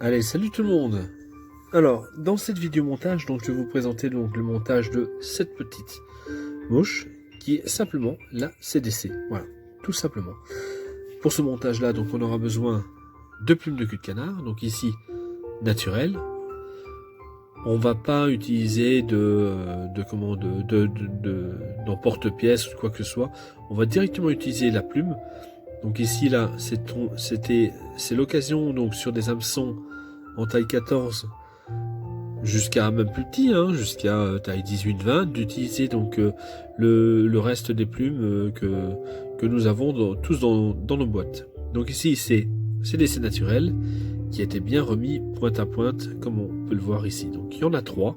Allez, salut tout le monde. Alors, dans cette vidéo montage, donc, je vais vous présenter donc, le montage de cette petite mouche qui est simplement la CDC. Voilà, tout simplement. Pour ce montage-là, donc, on aura besoin de plumes de cul de canard, donc ici, naturelles. On va pas utiliser d'emporte-pièce ou quoi que ce soit. On va directement utiliser la plume. Donc ici, là, c'est l'occasion, donc, sur des hameçons en taille 14 jusqu'à même plus petit, hein, jusqu'à taille 18-20, d'utiliser donc le reste des plumes que nous avons tous dans nos boîtes. Donc ici, c'est CDC naturel qui a été bien remis pointe à pointe, comme on peut le voir ici. Donc il y en a 3.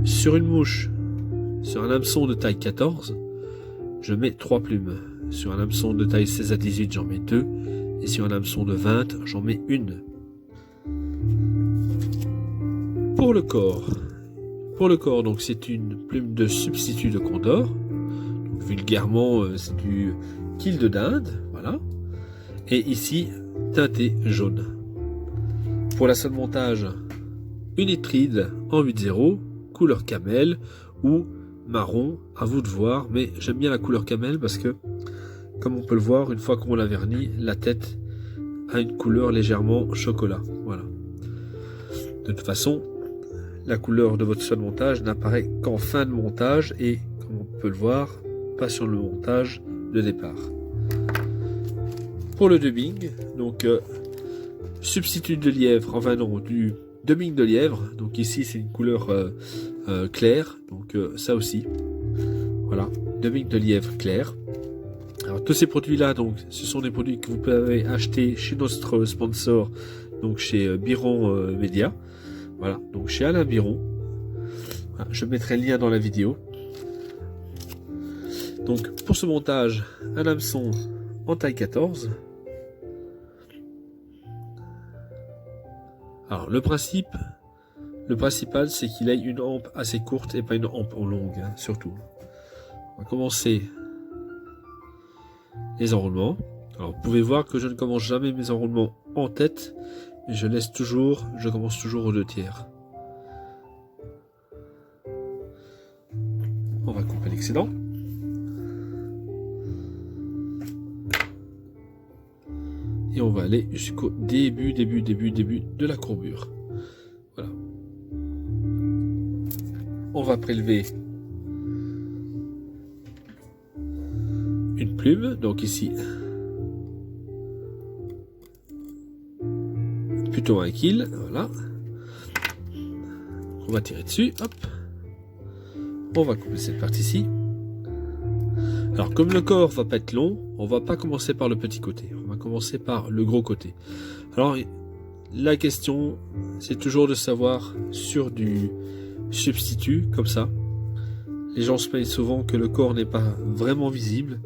Sur une mouche, sur un hameçon de taille 14, je mets 3 plumes. Sur un hameçon de taille 16 à 18, j'en mets 2. Et sur un hameçon de 20, j'en mets 1. Pour le corps, donc c'est une plume de substitut de condor. Donc, vulgairement, c'est du quille de dinde, voilà. Et ici, teinté jaune. Pour la salle montage, une étride en 8-0, couleur camel ou marron, à vous de voir. Mais j'aime bien la couleur camel parce que, comme on peut le voir, une fois qu'on l'a verni, la tête a une couleur légèrement chocolat. Voilà. De toute façon, la couleur de votre sol montage n'apparaît qu'en fin de montage et, comme on peut le voir, pas sur le montage de départ. Pour le dubbing, donc substitut de lièvre, enfin non, du dubbing de lièvre. Donc ici c'est une couleur claire, donc ça aussi. Voilà, dubbing de lièvre clair. Alors tous ces produits-là, donc, ce sont des produits que vous pouvez acheter chez notre sponsor, donc chez Biron Média. Voilà, donc chez Alain Biron. Voilà, je mettrai le lien dans la vidéo. Donc pour ce montage, un hameçon en taille 14. Alors le principal c'est qu'il ait une hampe assez courte et pas une hampe longue, hein, surtout. On va commencer les enroulements. Alors vous pouvez voir que je ne commence jamais mes enroulements en tête. Je commence toujours aux 2/3. On va couper l'excédent. Et on va aller jusqu'au début de la courbure. Voilà. On va prélever une plume. Donc ici, plutôt un quille, voilà. On va tirer dessus, hop. On va couper cette partie-ci. Alors comme le corps va pas être long, on va pas commencer par le petit côté, on va commencer par le gros côté. Alors la question, c'est toujours de savoir sur du substitut, comme ça. Les gens se plaignent souvent que le corps n'est pas vraiment visible.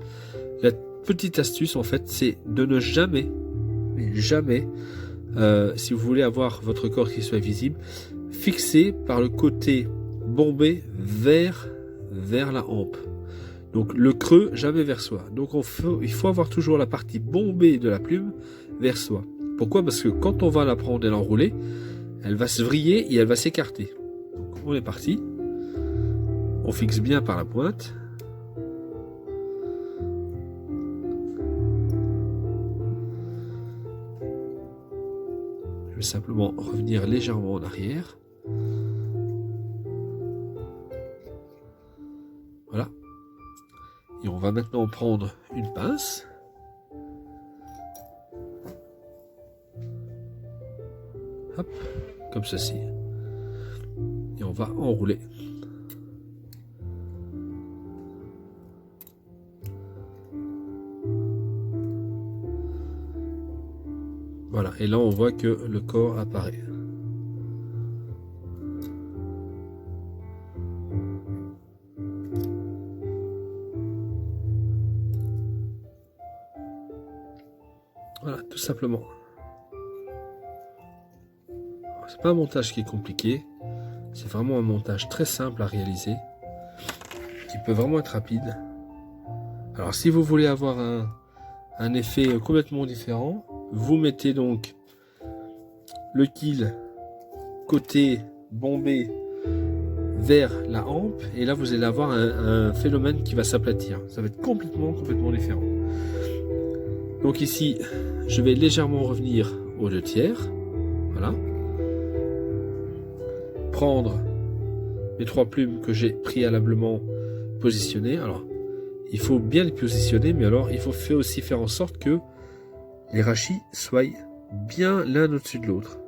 La petite astuce en fait, c'est de ne jamais, si vous voulez avoir votre corps qui soit visible, fixer par le côté bombé vers la hampe. Donc le creux jamais vers soi. Donc il faut avoir toujours la partie bombée de la plume vers soi. Pourquoi? Parce que quand on va la prendre et l'enrouler, elle va se vriller et elle va s'écarter. Donc on est parti. On fixe bien par la pointe. Je vais simplement revenir légèrement en arrière. Voilà. Et on va maintenant prendre une pince. Hop, comme ceci. Et on va enrouler. Voilà, et là on voit que le corps apparaît. Voilà, tout simplement. C'est pas un montage qui est compliqué, c'est vraiment un montage très simple à réaliser, qui peut vraiment être rapide. Alors si vous voulez avoir un effet complètement différent, vous mettez donc le kill côté bombé vers la hampe, et là vous allez avoir un phénomène qui va s'aplatir. Ça va être complètement différent. Donc ici, je vais légèrement revenir aux 2/3. Voilà. Prendre mes 3 plumes que j'ai préalablement positionnées. Alors, il faut bien les positionner, mais alors il faut aussi faire en sorte que les rachis soient bien l'un au-dessus de l'autre.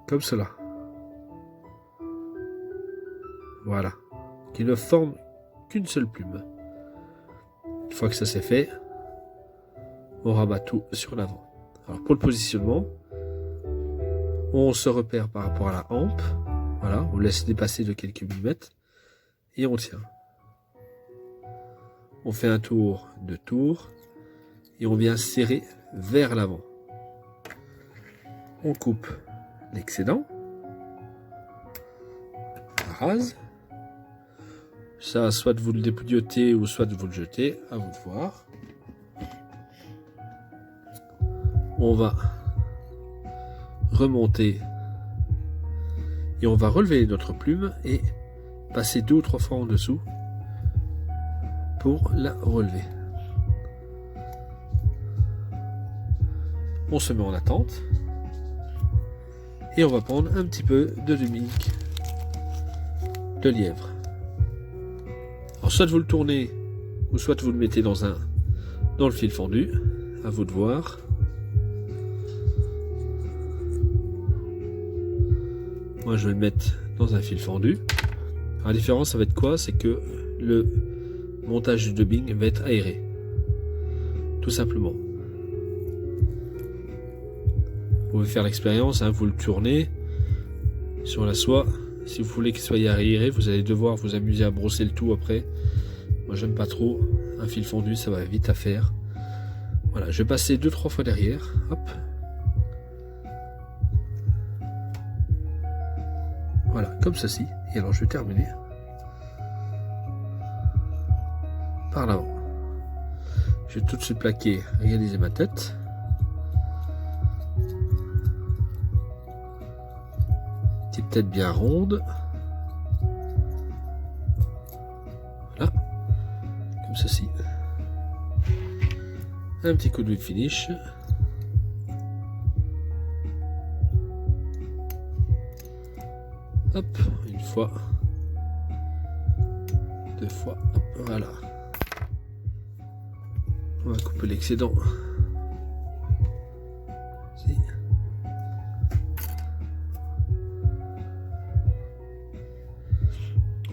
Comme cela. Voilà. Qui ne forment qu'une seule plume. Une fois que ça c'est fait, on rabat tout sur l'avant. Alors pour le positionnement, on se repère par rapport à la hampe. Voilà, on laisse dépasser de quelques millimètres et on tient. On fait un tour, 2 tours et on vient serrer vers l'avant. On coupe l'excédent, on rase. Ça, soit vous le dépouillotez ou soit vous le jetez, à vous de voir. On va remonter et on va relever notre plume et passer 2 ou 3 fois en dessous pour la relever. On se met en attente et on va prendre un petit peu de demi-ligue de lièvre. Alors soit vous le tournez ou soit vous le mettez dans le fil fendu, à vous de voir. Moi je vais le mettre dans un fil fendu. Alors, la différence ça va être quoi? C'est que le montage du dubbing va être aéré. Tout simplement. Vous pouvez faire l'expérience, hein, vous le tournez sur la soie. Si vous voulez qu'il soit aéré, vous allez devoir vous amuser à brosser le tout après. Moi j'aime pas trop. Un fil fondu, ça va vite à faire. Voilà, je vais passer 2-3 fois derrière. Hop. Voilà, comme ceci. Et alors je vais terminer par l'avant. Je vais tout de suite plaquer, réaliser ma tête. Petite tête bien ronde. Voilà. Comme ceci. Un petit coup de finish. Hop, une fois. 2 fois. Hop, voilà. On va couper l'excédent.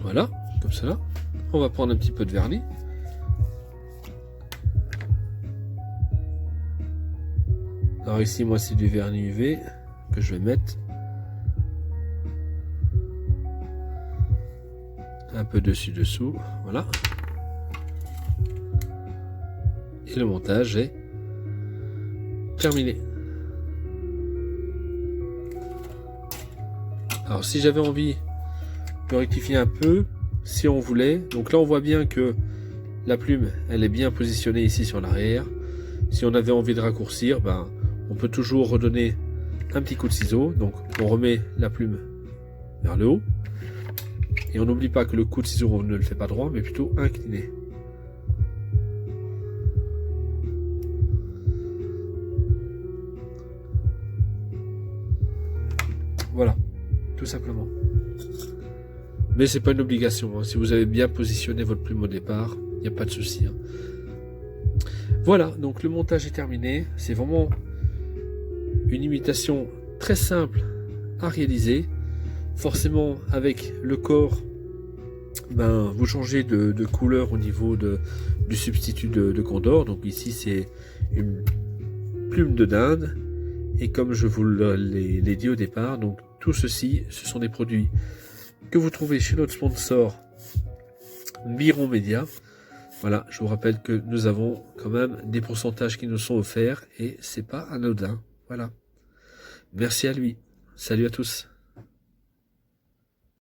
Voilà, comme cela. On va prendre un petit peu de vernis. Alors ici, moi, c'est du vernis UV que je vais mettre un peu dessus-dessous. Voilà. Et le montage est terminé. Alors si j'avais envie de rectifier un peu, si on voulait, donc là on voit bien que la plume elle est bien positionnée ici sur l'arrière. Si on avait envie de raccourcir, ben, on peut toujours redonner un petit coup de ciseau. Donc on remet la plume vers le haut et on n'oublie pas que le coup de ciseau on ne le fait pas droit mais plutôt incliné. Voilà, tout simplement. Mais c'est pas une obligation, hein. Si vous avez bien positionné votre plume au départ, il n'y a pas de souci, hein. Voilà, donc le montage est terminé. C'est vraiment une imitation très simple à réaliser. Forcément, avec le corps, ben, vous changez de couleur au niveau du substitut de Condor. Donc ici, c'est une plume de dinde. Et comme je vous l'ai dit au départ, donc tout ceci, ce sont des produits que vous trouvez chez notre sponsor Miron Média. Voilà, je vous rappelle que nous avons quand même des pourcentages qui nous sont offerts et c'est pas anodin. Voilà. Merci à lui. Salut à tous.